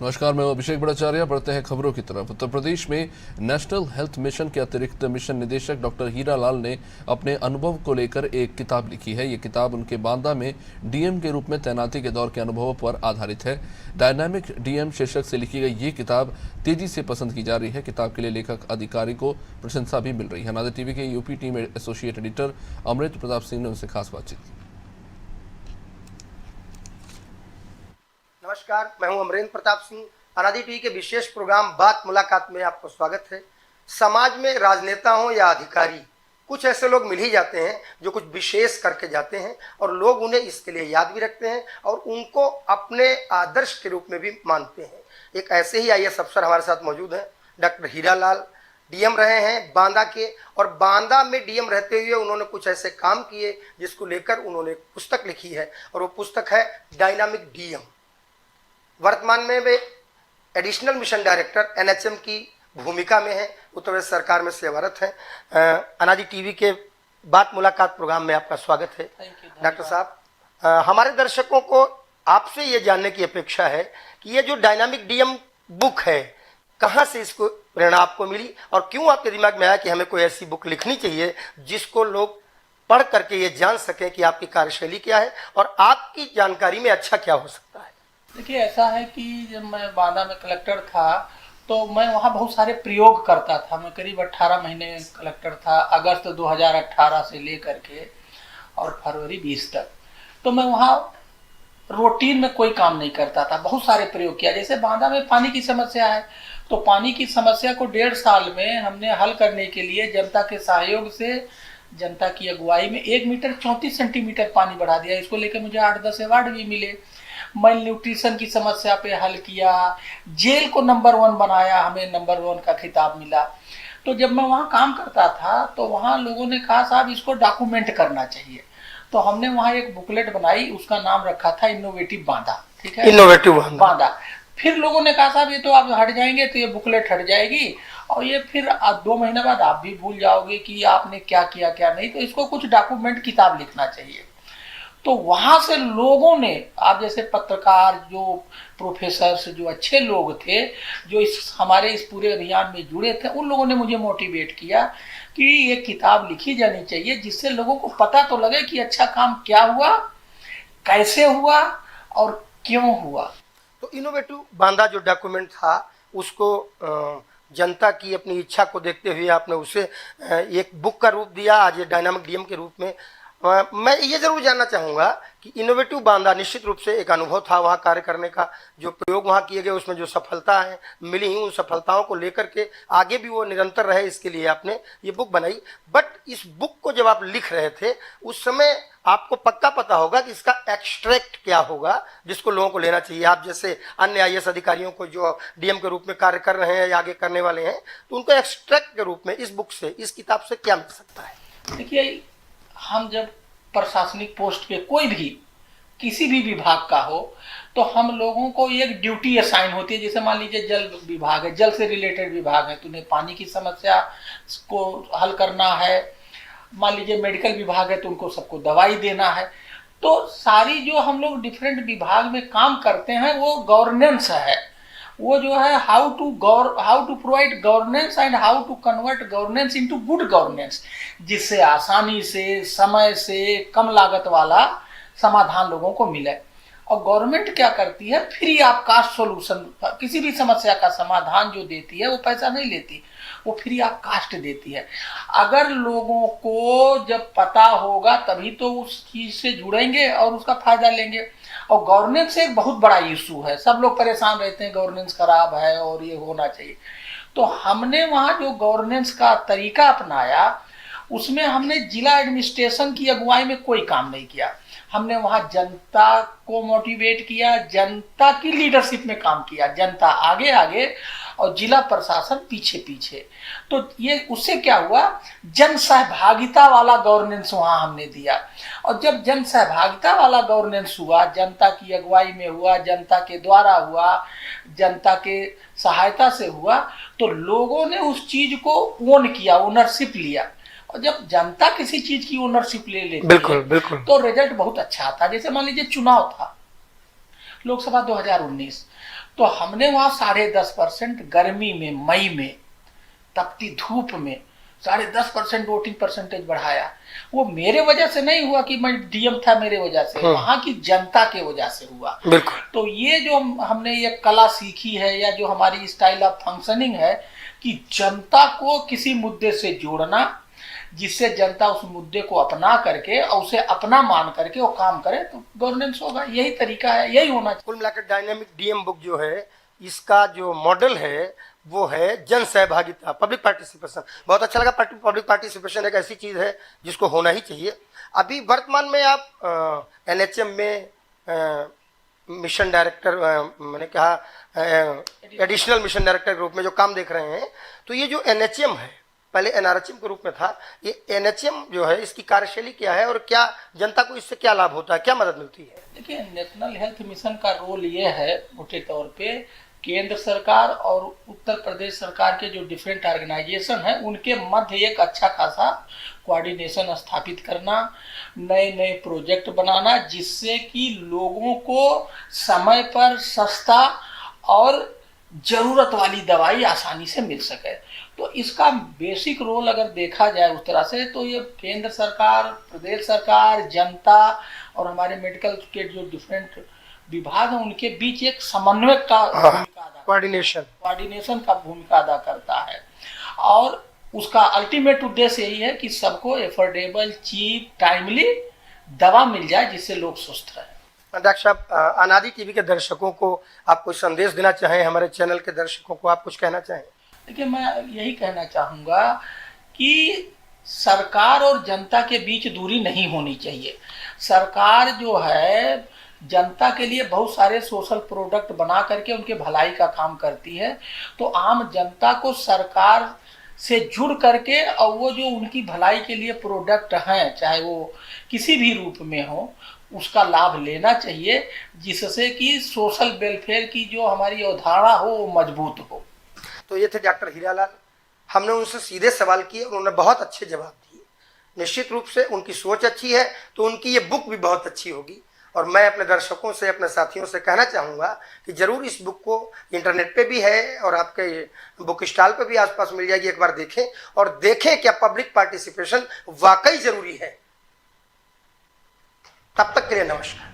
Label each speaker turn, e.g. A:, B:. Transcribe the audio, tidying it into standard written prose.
A: नमस्कार, मैं अभिषेक भट्टाचार्य। बढ़ते हैं खबरों की तरफ। उत्तर प्रदेश में नेशनल हेल्थ मिशन के अतिरिक्त मिशन निदेशक डॉक्टर हीरा लाल ने अपने अनुभव को लेकर एक किताब लिखी है। ये किताब उनके बांदा में डीएम के रूप में तैनाती के दौर के अनुभवों पर आधारित है। डायनामिक डीएम शीर्षक से लिखी गई ये किताब तेजी से पसंद की जा रही है। किताब के लिए लेखक अधिकारी को प्रशंसा भी मिल रही है। नादिर टीवी के यूपी टीम एसोसिएट एडिटर अमृत प्रताप सिंह ने उनसे खास बातचीत की।
B: नमस्कार, मैं हूं अमरेंद्र प्रताप सिंह। अनादि टीवी के विशेष प्रोग्राम बात मुलाकात में आपको स्वागत है। समाज में राजनेता हो या अधिकारी, कुछ ऐसे लोग मिल ही जाते हैं जो कुछ विशेष करके जाते हैं और लोग उन्हें इसके लिए याद भी रखते हैं और उनको अपने आदर्श के रूप में भी मानते हैं। एक ऐसे ही आईएएस अफसर हमारे साथ मौजूद हैं, डॉक्टर हीरा लाल। डीएम रहे हैं बांदा के, और बांदा में डीएम रहते हुए उन्होंने कुछ ऐसे काम किए जिसको लेकर उन्होंने एक पुस्तक लिखी है, और वो पुस्तक है डायनामिक डीएम। वर्तमान में वे एडिशनल मिशन डायरेक्टर एनएचएम की भूमिका में है, उत्तर प्रदेश सरकार में सेवारत हैं। अनादि टीवी के बात मुलाकात प्रोग्राम में आपका स्वागत है। डॉक्टर साहब, हमारे दर्शकों को आपसे ये जानने की अपेक्षा है कि ये जो डायनामिक डीएम बुक है, कहाँ से इसको प्रेरणा आपको मिली और क्यों आपके दिमाग में आया कि हमें कोई ऐसी बुक लिखनी चाहिए जिसको लोग पढ़ करके ये जान सकें कि आपकी कार्यशैली क्या है और आपकी जानकारी में अच्छा क्या हो सकता है।
C: देखिए, ऐसा है कि जब मैं बांदा में कलेक्टर था तो मैं वहाँ बहुत सारे प्रयोग करता था। मैं करीब 18 महीने कलेक्टर था, अगस्त 2018 से लेकर के और फरवरी 20 तक। तो मैं वहाँ रूटीन में कोई काम नहीं करता था, बहुत सारे प्रयोग किया। जैसे बांदा में पानी की समस्या है, तो पानी की समस्या को 1.5 साल में हमने हल करने के लिए जनता के सहयोग से, जनता की अगुवाई में 1 मीटर 34 सेंटीमीटर पानी बढ़ा दिया। इसको लेकर मुझे 8-10 अवार्ड भी मिले। मेल न्यूट्रिशन की समस्या पे हल किया, जेल को नंबर 1 बनाया, हमें नंबर 1 का खिताब मिला। तो जब मैं वहाँ काम करता था तो वहाँ लोगों ने कहा साहब इसको डॉक्यूमेंट करना चाहिए। तो हमने वहाँ एक बुकलेट बनाई, उसका नाम रखा था इनोवेटिव बांदा। ठीक है,
B: इनोवेटिव
C: बांदा। फिर लोगों ने कहा साहब ये तो आप हट जाएंगे तो ये बुकलेट हट जाएगी और ये फिर 2 महीने बाद आप भी भूल जाओगे कि आपने क्या किया क्या नहीं, तो इसको कुछ डॉक्यूमेंट किताब लिखना चाहिए। तो वहां से लोगों ने, आप जैसे पत्रकार, जो प्रोफेसर, जो अच्छे लोग थे, जो हमारे इस पूरे अभियान में जुड़े थे, उन लोगों ने मुझे मोटिवेट किया कि ये किताब लिखी जानी चाहिए जिससे लोगों को पता तो लगे कि अच्छा काम क्या हुआ, कैसे हुआ और क्यों हुआ।
B: तो इनोवेटिव बांदा जो डॉक्यूमेंट था उसको जनता की अपनी इच्छा को देखते हुए आपने उसे एक बुक का रूप दिया, आज ये डायनामिक डीएम के रूप में। मैं ये जरूर जानना चाहूँगा कि इनोवेटिव बांदा निश्चित रूप से एक अनुभव था वहाँ कार्य करने का, जो प्रयोग वहाँ किए गए उसमें जो सफलता है मिली, उन सफलताओं को लेकर के आगे भी वो निरंतर रहे, इसके लिए आपने ये बुक बनाई। बट इस बुक को जब आप लिख रहे थे उस समय आपको पक्का पता होगा कि इसका एक्सट्रैक्ट क्या होगा जिसको लोगों को लेना चाहिए। आप जैसे अन्य आईएएस अधिकारियों को जो डीएम के रूप में कार्य कर रहे हैं या आगे करने वाले हैं, तो उनको एक्सट्रैक्ट के रूप में इस बुक से, इस किताब से क्या मिल सकता है?
C: देखिए, हम जब प्रशासनिक पोस्ट पे कोई भी किसी भी विभाग का हो तो हम लोगों को एक ड्यूटी असाइन होती है। जैसे मान लीजिए जल विभाग है, जल से रिलेटेड विभाग है, तो उन्हें पानी की समस्या को हल करना है। मान लीजिए मेडिकल विभाग है तो उनको सबको दवाई देना है। तो सारी जो हम लोग डिफरेंट विभाग में काम करते हैं वो गवर्नेंस है, वो जो है how to provide governance and how to convert governance into good governance, जिससे आसानी से, समय से, कम लागत वाला समाधान लोगों को मिले। और गवर्नमेंट क्या करती है, फ्री ऑफ कास्ट सॉल्यूशन, किसी भी समस्या का समाधान जो देती है वो पैसा नहीं लेती, वो फ्री ऑफ कास्ट देती है। अगर लोगों को जब पता होगा तभी तो उस चीज से जुड़ेंगे और उसका फायदा लेंगे। और गवर्नेंस एक बहुत बड़ा इशू है, सब लोग परेशान रहते हैं गवर्नेंस खराब है और ये होना चाहिए। तो हमने वहाँ जो गवर्नेंस का तरीका अपनाया उसमें हमने जिला एडमिनिस्ट्रेशन की अगुवाई में कोई काम नहीं किया। हमने वहाँ जनता को मोटिवेट किया, जनता की लीडरशिप में काम किया, जनता आगे आगे और जिला प्रशासन पीछे पीछे। तो ये उससे क्या हुआ, जन सहभागिता वाला गवर्नेंस वहाँ हमने दिया। और जब जन सहभागिता वाला गवर्नेंस हुआ, जनता की अगुवाई में हुआ, जनता के द्वारा हुआ, जनता के सहायता से हुआ, तो लोगों ने उस चीज को ओन किया, ओनरशिप लिया। और जब जनता किसी चीज की ओनरशिप ले लेती
B: बिल्कुल,
C: है
B: बिल्कुल।
C: तो रिजल्ट बहुत अच्छा आता है। जैसे मान लीजिए चुनाव था लोकसभा 2019, तो हमने वहाँ 10.5% गर्मी में, मई में, तपती धूप में 10.5% वोटिंग परसेंटेज बढ़ाया। वो मेरे वजह से नहीं हुआ कि मैं डीएम था मेरे वजह से, वहाँ की जनता के वजह से हुआ।
B: बिल्कुल।
C: तो ये जो हमने ये कला सीखी है, या जो हमारी स्टाइल ऑफ फंक्शनिंग है कि जनता को किसी मुद्दे से जोड़ना, जिससे जनता उस मुद्दे को अपना करके और उसे अपना मान करके वो काम करे, तो गवर्नेंस होगा। यही तरीका है, यही होना चाहिए।
B: कुल मिलाकर डायनेमिक डीएम बुक जो है, इसका जो मॉडल है वो है जन सहभागिता, पब्लिक पार्टिसिपेशन। बहुत अच्छा लगा। पब्लिक पार्टिसिपेशन एक ऐसी चीज़ है जिसको होना ही चाहिए। अभी वर्तमान में आप एनएचएम में मिशन डायरेक्टर, मैंने कहा एडिशनल मिशन डायरेक्टर के रूप में जो काम देख रहे हैं, तो ये जो एनएचएम है, पहले एनआरएचएम के रूप में था, ये एनएचएम जो है इसकी कार्यशैली क्या है और क्या जनता को इससे क्या लाभ होता है, क्या मदद मिलती है?
C: देखिए, नेशनल हेल्थ मिशन का रोल ये है मोटे तौर पे, केंद्र सरकार और उत्तर प्रदेश सरकार के जो डिफरेंट ऑर्गेनाइजेशन है उनके मध्य एक अच्छा खासा कोऑर्डिनेशन स्थापित करना, नए नए प्रोजेक्ट बनाना, जिससे कि लोगों को समय पर सस्ता और जरूरत वाली दवाई आसानी से मिल सके। तो इसका बेसिक रोल अगर देखा जाए उस तरह से, तो ये केंद्र सरकार, प्रदेश सरकार, जनता और हमारे मेडिकल के जो डिफरेंट विभाग हैं उनके बीच एक समन्वय का भूमिका अदा, कोऑर्डिनेशन का भूमिका अदा करता है। और उसका अल्टीमेट उद्देश्य यही है कि सबको एफोर्डेबल, चीप, टाइमली दवा मिल जाए, जिससे लोग स्वस्थ रहें।
B: डॉक्टर साहब, अनादि टीवी के दर्शकों को आप कुछ संदेश देना चाहें, हमारे चैनल के दर्शकों को आप कुछ कहना चाहें?
C: देखिए, मैं यही कहना चाहूँगा कि सरकार और जनता के बीच दूरी नहीं होनी चाहिए। सरकार जो है जनता के लिए बहुत सारे सोशल प्रोडक्ट बना करके उनके भलाई का काम करती है, तो आम जनता को सरकार से जुड़ करके और वो जो उनकी भलाई के लिए प्रोडक्ट हैं, चाहे वो किसी भी रूप में हो, उसका लाभ लेना चाहिए, जिससे कि सोशल वेलफेयर की जो हमारी अवधारणा हो वो मजबूत हो।
B: तो ये थे डॉक्टर हीरालाल। हमने उनसे सीधे सवाल किए, उन्होंने बहुत अच्छे जवाब दिए। निश्चित रूप से उनकी सोच अच्छी है तो उनकी ये बुक भी बहुत अच्छी होगी। और मैं अपने दर्शकों से, अपने साथियों से कहना चाहूँगा कि ज़रूर इस बुक को, इंटरनेट पे भी है और आपके बुक स्टॉल पे भी आसपास मिल जाएगी, एक बार देखें और देखें क्या पब्लिक पार्टिसिपेशन वाकई ज़रूरी है। तब तक के लिए नमस्कार।